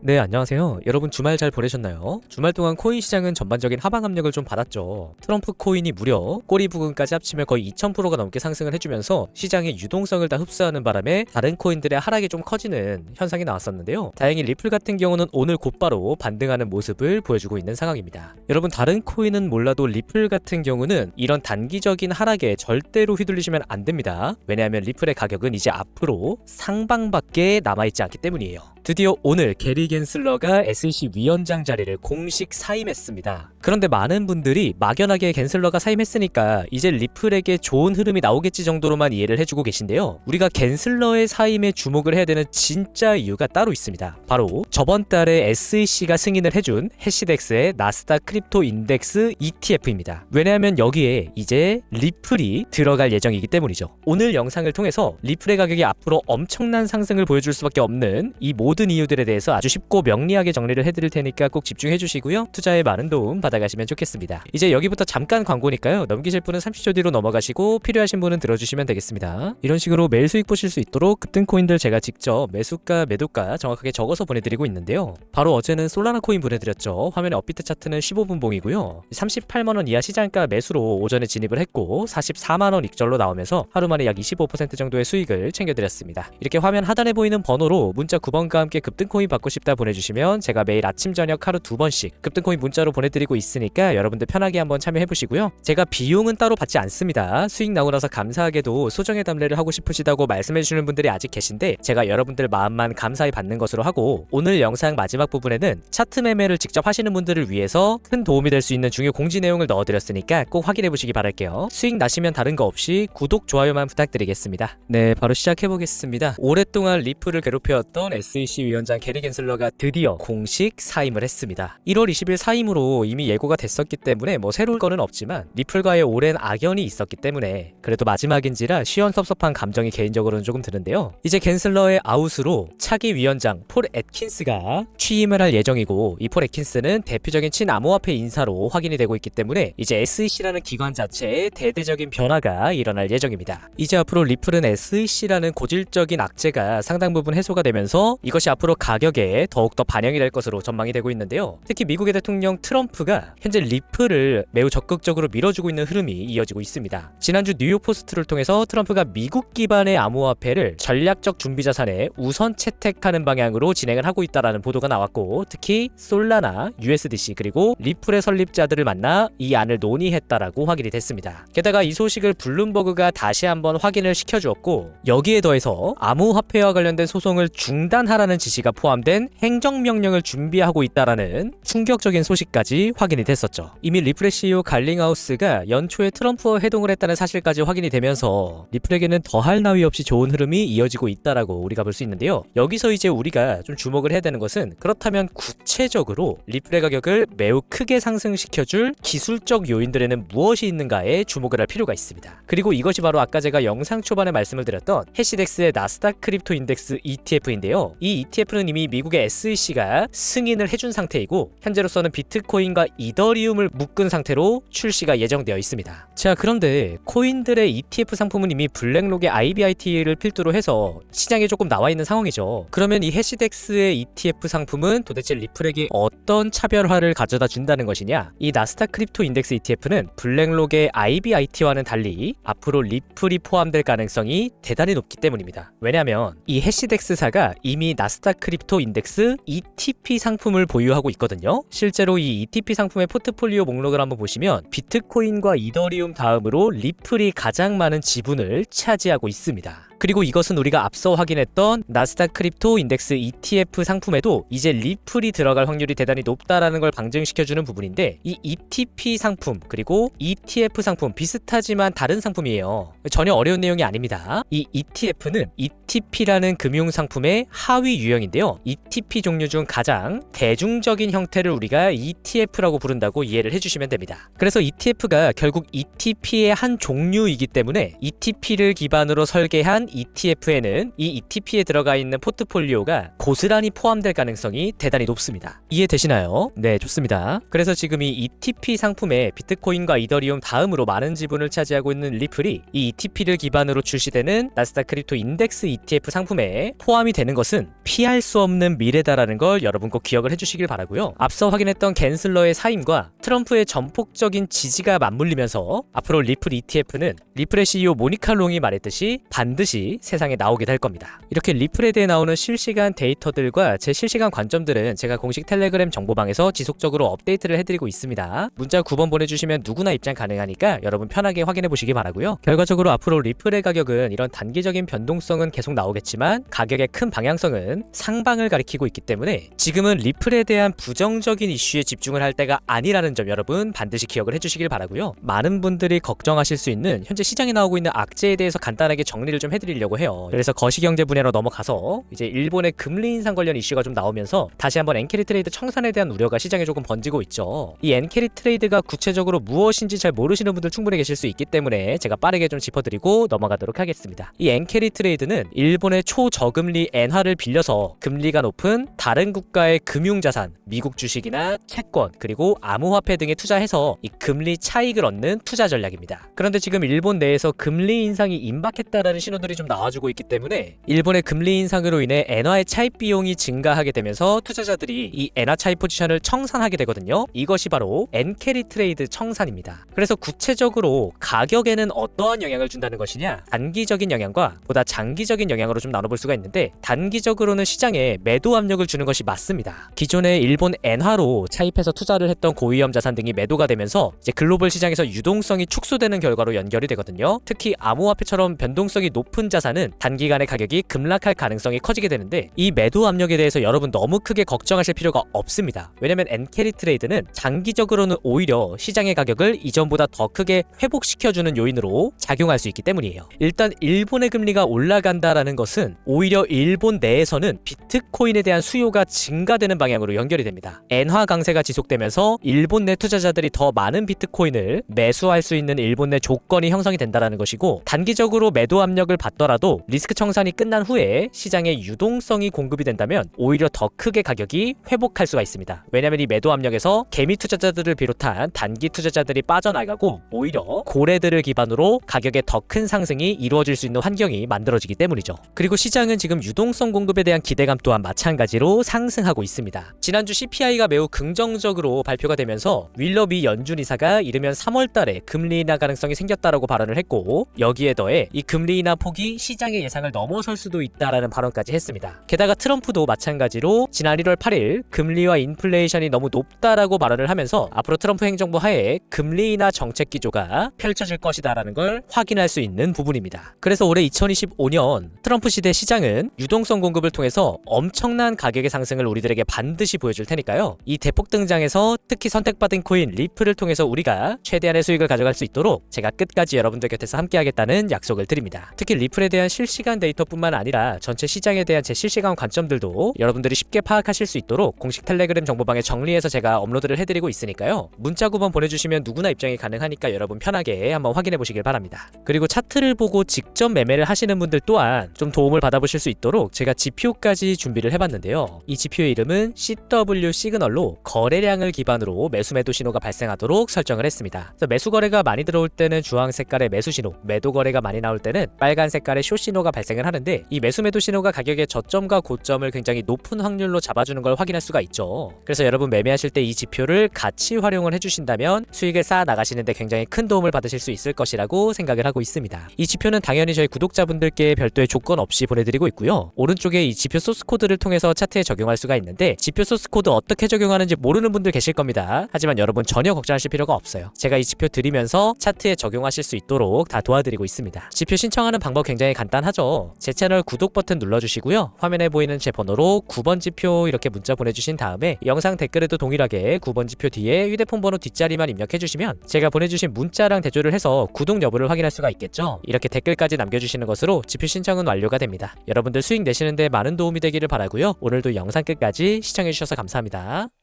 네, 안녕하세요. 여러분 주말 잘 보내셨나요? 주말 동안 코인 시장은 전반적인 하방 압력을 좀 받았죠. 트럼프 코인이 무려 꼬리 부근까지 합치면 거의 2000%가 넘게 상승을 해주면서 시장의 유동성을 다 흡수하는 바람에 다른 코인들의 하락이 좀 커지는 현상이 나왔었는데요. 다행히 리플 같은 경우는 오늘 곧바로 반등하는 모습을 보여주고 있는 상황입니다. 여러분 다른 코인은 몰라도 리플 같은 경우는 이런 단기적인 하락에 절대로 휘둘리시면 안 됩니다. 왜냐하면 리플의 가격은 이제 앞으로 상방밖에 남아있지 않기 때문이에요. 드디어 오늘 게리 겐슬러가 SEC 위원장 자리를 공식 사임했습니다. 그런데 많은 분들이 막연하게 겐슬러가 사임했으니까 이제 리플에게 좋은 흐름이 나오겠지 정도로만 이해를 해주고 계신데요. 우리가 겐슬러의 사임에 주목을 해야 되는 진짜 이유가 따로 있습니다. 바로 저번 달에 SEC가 승인을 해준 해시덱스의 나스닥 크립토 인덱스 ETF입니다. 왜냐하면 여기에 이제 리플이 들어갈 예정이기 때문이죠. 오늘 영상을 통해서 리플의 가격이 앞으로 엄청난 상승을 보여줄 수밖에 없는 이 모든 이유들에 대해서 아주 쉽고 명리하게 정리를 해드릴 테니까 꼭 집중해 주시고요. 투자에 많은 도움 받아가시면 좋겠습니다. 이제 여기부터 잠깐 광고니까요. 넘기실 분은 30초 뒤로 넘어가시고 필요하신 분은 들어주시면 되겠습니다. 이런 식으로 매일 수익 보실 수 있도록 급등 코인들 제가 직접 매수가, 매도가 정확하게 적어서 보내드리고 있는데요. 바로 어제는 솔라나 코인 보내드렸죠. 화면에 업비트 차트는 15분 봉이고요. 38만원 이하 시장가 매수로 오전에 진입을 했고 44만원 익절로 나오면서 하루 만에 약 25% 정도의 수익을 챙겨드렸습니다. 이렇게 화면 하단에 보이는 번호로 문자 9번과 함께 급등코인 받고 싶다 보내주시면 제가 매일 아침 저녁 하루 2번씩 급등코인 문자로 보내드리고 있으니까 여러분들 편하게 한번 참여해보시고요. 제가 비용은 따로 받지 않습니다. 수익 나고 나서 감사하게도 소정의 담례를 하고 싶으시다고 말씀해주시는 분들이 아직 계신데 제가 여러분들 마음만 감사히 받는 것으로 하고 오늘 영상 마지막 부분에는 차트 매매를 직접 하시는 분들을 위해서 큰 도움이 될 수 있는 중요 공지 내용을 넣어드렸으니까 꼭 확인해보시기 바랄게요. 수익 나시면 다른 거 없이 구독, 좋아요만 부탁드리겠습니다. 네, 바로 시작해보겠습니다. 오랫동안 리플을 괴롭혀왔던 SEC 위원장 게리 겐슬러가 드디어 공식 사임을 했습니다. 1월 20일 사임으로 이미 예고가 됐었기 때문에 뭐 새로운 거는 없지만 리플과의 오랜 악연이 있었기 때문에 그래도 마지막인지라 시원섭섭한 감정이 개인적으로는 조금 드는데요. 이제 겐슬러의 아웃으로 차기 위원장 폴 애킨스가 취임을 할 예정이고 이 폴 애킨스는 대표적인 친암호화폐 인사로 확인이 되고 있기 때문에 이제 SEC라는 기관 자체에 대대적인 변화가 일어날 예정입니다. 이제 앞으로 리플은 SEC라는 고질적인 악재가 상당 부분 해소가 되면서 이것이 앞으로 가격에 더욱더 반영이 될 것으로 전망이 되고 있는데요. 특히 미국의 대통령 트럼프가 현재 리플을 매우 적극적으로 밀어주고 있는 흐름이 이어지고 있습니다. 지난주 뉴욕 포스트를 통해서 트럼프가 미국 기반의 암호화폐를 전략적 준비자산에 우선 채택하는 방향으로 진행을 하고 있다는 보도가 나왔고 특히 솔라나, USDC 그리고 리플의 설립자들을 만나 이 안을 논의했다라고 확인이 됐습니다. 게다가 이 소식을 블룸버그가 다시 한번 확인을 시켜주었고 여기에 더해서 암호화폐와 관련된 소송을 중단하라는 지시가 포함된 행정명령을 준비하고 있다라는 충격적인 소식까지 확인이 됐었죠. 이미 리플의 CEO 갈링하우스가 연초에 트럼프와 회동을 했다는 사실까지 확인이 되면서 리플에게는 더할 나위 없이 좋은 흐름이 이어지고 있다라고 우리가 볼 수 있는데요. 여기서 이제 우리가 좀 주목을 해야 되는 것은 그렇다면 구체적으로 리플의 가격을 매우 크게 상승시켜줄 기술적 요인들에는 무엇이 있는가에 주목을 할 필요가 있습니다. 그리고 이것이 바로 아까 제가 영상 초반에 말씀을 드렸던 해시덱스의 나스닥 크립토 인덱스 ETF인데요. 이 ETF는 이미 미국의 SEC가 승인을 해준 상태이고 현재로서는 비트코인과 이더리움을 묶은 상태로 출시가 예정되어 있습니다. 자, 그런데 코인들의 ETF 상품은 이미 블랙록의 IBIT를 필두로 해서 시장에 조금 나와 있는 상황이죠. 그러면 이 해시덱스의 ETF 상품은 도대체 리플에게 어떤 차별화를 가져다 준다는 것이냐? 이 나스닥 크립토 인덱스 ETF는 블랙록의 IBIT와는 달리 앞으로 리플이 포함될 가능성이 대단히 높기 때문입니다. 왜냐하면 이 해시덱스사가 이미 나스닥 크립토 인덱스 ETP 상품을 보유하고 있거든요. 실제로 이 ETP 상품의 포트폴리오 목록을 한번 보시면 비트코인과 이더리움 다음으로 리플이 가장 많은 지분을 차지하고 있습니다. 그리고 이것은 우리가 앞서 확인했던 나스닥 크립토 인덱스 ETF 상품에도 이제 리플이 들어갈 확률이 대단히 높다라는 걸 방증시켜주는 부분인데 이 ETP 상품 그리고 ETF 상품 비슷하지만 다른 상품이에요. 전혀 어려운 내용이 아닙니다. 이 ETF는 ETP라는 금융상품의 하위 유형인데요. ETP 종류 중 가장 대중적인 형태를 우리가 ETF라고 부른다고 이해를 해주시면 됩니다. 그래서 ETF가 결국 ETP의 한 종류이기 때문에 ETP를 기반으로 설계한 ETF에는 이 ETP에 들어가 있는 포트폴리오가 고스란히 포함될 가능성이 대단히 높습니다. 이해되시나요? 네, 좋습니다. 그래서 지금 이 ETP 상품에 비트코인과 이더리움 다음으로 많은 지분을 차지하고 있는 리플이 이 ETP를 기반으로 출시되는 나스닥 크립토 인덱스 ETF 상품에 포함이 되는 것은 피할 수 없는 미래다라는 걸 여러분 꼭 기억을 해주시길 바라고요. 앞서 확인했던 갠슬러의 사임과 트럼프의 전폭적인 지지가 맞물리면서 앞으로 리플 ETF는 리플의 CEO 모니카 롱이 말했듯이 반드시 세상에 나오게 될 겁니다. 이렇게 리플에 대해 나오는 실시간 데이터들과 제 실시간 관점들은 제가 공식 텔레그램 정보방에서 지속적으로 업데이트를 해드리고 있습니다. 문자 9번 보내주시면 누구나 입장 가능하니까 여러분 편하게 확인해 보시기 바라고요. 결과적으로 앞으로 리플의 가격은 이런 단기적인 변동성은 계속 나오겠지만 가격의 큰 방향성은 상방을 가리키고 있기 때문에 지금은 리플에 대한 부정적인 이슈에 집중을 할 때가 아니라는 점 여러분 반드시 기억을 해주시길 바라고요. 많은 분들이 걱정하실 수 있는 현재 시장에 나오고 있는 악재에 대해서 간단하게 정리를 좀 해드리려고 해요. 그래서 거시경제 분야로 넘어가서 이제 일본의 금리 인상 관련 이슈가 좀 나오면서 다시 한번 엔캐리 트레이드 청산에 대한 우려가 시장에 조금 번지고 있죠. 이 엔캐리 트레이드가 구체적으로 무엇인지 잘 모르시는 분들 충분히 계실 수 있기 때문에 제가 빠르게 좀 짚어드리고 넘어가도록 하겠습니다. 이 엔캐리 트레이드는 일본의 초저금리 엔화를 빌려서 금리가 높은 다른 국가의 금융자산, 미국 주식이나 채권, 그리고 암호화폐 등에 투자해서 이 금리 차익을 얻는 투자 전략입니다. 그런데 지금 일본 내에서 금리 인상이 임박했다라는 신호들이 좀 나와주고 있기 때문에 일본의 금리 인상으로 인해 엔화의 차입 비용이 증가하게 되면서 투자자들이 이 엔화 차입 포지션을 청산하게 되거든요. 이것이 바로 엔캐리 트레이드 청산입니다. 그래서 구체적으로 가격에는 어떠한 영향을 준다는 것이냐, 단기적인 영향과 보다 장기적인 영향으로 좀 나눠볼 수가 있는데 단기적으로는 시장에 매도 압력을 주는 것이 맞습니다. 기존에 일본 엔화로 차입해서 투자를 했던 고위험 자산 등이 매도가 되면서 이제 글로벌 시장에서 유동성이 축소되는 결과로 연결이 되거든요. 특히 암호화폐처럼 변동성이 높은 자산은 단기간에 가격이 급락할 가능성이 커지게 되는데 이 매도 압력에 대해서 여러분 너무 크게 걱정하실 필요가 없습니다. 왜냐면 엔캐리 트레이드는 장기적으로는 오히려 시장의 가격을 이전보다 더 크게 회복시켜주는 요인으로 작용할 수 있기 때문이에요. 일단 일본의 금리가 올라간다라는 것은 오히려 일본 내에서는 비트코인에 대한 수요가 증가되는 방향으로 연결이 됩니다. 엔화 강세가 지속되면서 일본 내 투자자들이 더 많은 비트코인을 매수할 수 있는 일본 내 조건이 형성이 된다는 것이고 단기적으로 매도 압력을 받더라도 리스크 청산이 끝난 후에 시장에 유동성이 공급이 된다면 오히려 더 크게 가격이 회복할 수가 있습니다. 왜냐하면 이 매도 압력에서 개미 투자자들을 비롯한 단기 투자자들이 빠져나가고 오히려 고래들을 기반으로 가격의 더 큰 상승이 이루어질 수 있는 환경이 만들어지기 때문이죠. 그리고 시장은 지금 유동성 공급에 대한 기대감 또한 마찬가지로 상승하고 있습니다. 지난주 CPI가 매우 긍정적으로 발표가 되면서 윌러비 연준 이사가 이르면 3월 달에 금리 인하 가능성이 생겼다라고 발언을 했고 여기에 더해 이 금리 인하 폭이 시장의 예상을 넘어설 수도 있다라는 발언까지 했습니다. 게다가 트럼프도 마찬가지로 지난 1월 8일 금리와 인플레이션이 너무 높다라고 발언을 하면서 앞으로 트럼프 행정부 하에 금리 인하 정책 기조가 펼쳐질 것이다라는 걸 확인할 수 있는 부분입니다. 그래서 올해 2025년 트럼프 시대 시장은 유동성 공급을 통해서 엄청난 가격의 상승을 우리들에게 반드시 보여줄 테니까요. 이 대폭 등장에서 특히 선택받은 코인 리플을 통해서 우리가 최대한의 수익을 가져갈 수 있도록 제가 끝까지 여러분들 곁에서 함께하겠다는 약속을 드립니다. 특히 리플에 대한 실시간 데이터뿐만 아니라 전체 시장에 대한 제 실시간 관점들도 여러분들이 쉽게 파악하실 수 있도록 공식 텔레그램 정보방에 정리해서 제가 업로드를 해드리고 있으니까요. 문자 9번 보내주시면 누구나 입장이 가능하니까 여러분 편하게 한번 확인해 보시길 바랍니다. 그리고 차트를 보고 직접 매매를 하시는 분들 또한 좀 도움을 받아보실 수 있도록 제가 지표까지 준비를 해봤는데요. 이 지표의 이름은 CW 시그널로 거래량을 기반으로 매수 매도 신호가 발생하도록 설정을 했습니다. 그래서 매수 거래가 많이 들어올 때는 주황 색깔의 매수 신호, 매도 거래가 많이 나올 때는 빨간 색깔의 숏 신호가 발생을 하는데 이 매수 매도 신호가 가격의 저점과 고점을 굉장히 높은 확률로 잡아주는 걸 확인할 수가 있죠. 그래서 여러분 매매하실 때 이 지표를 같이 활용을 해주신다면 수익을 쌓아 나가시는데 굉장히 큰 도움을 받으실 수 있을 것이라고 생각을 하고 있습니다. 이 지표는 당연히 저희 구독자분들께 별도의 조건 없이 보내드리고 있고요. 오른쪽에 이 지표 소스 코드를 통해서 차트에 적용할 수가 있는데 지표 소스 코드 어떻게 적용하는지 모르는 분들 계실 겁니다. 하지만 여러분 전혀 걱정하실 필요가 없어요. 제가 이 지표 드리면서 차트에 적용하실 수 있도록 다 도와드리고 있습니다. 지표 신청하는 방법 굉장히 간단하죠. 제 채널 구독 버튼 눌러주시고요. 화면에 보이는 제 번호로 9번 지표 이렇게 문자 보내주신 다음에 영상 댓글에도 동일하게 9번 지표 뒤에 휴대폰 번호 뒷자리만 입력해주시면 제가 보내주신 문자랑 대조를 해서 구독 여부를 확인할 수가 있겠죠. 이렇게 댓글까지 남겨주시는 것으로 지표 신청은 완료가 됩니다. 여러분들 수익 내시는데 많은 도움이 되기를 바라고요. 오늘도 영상 끝까지 시청해주셔서 감사합니다.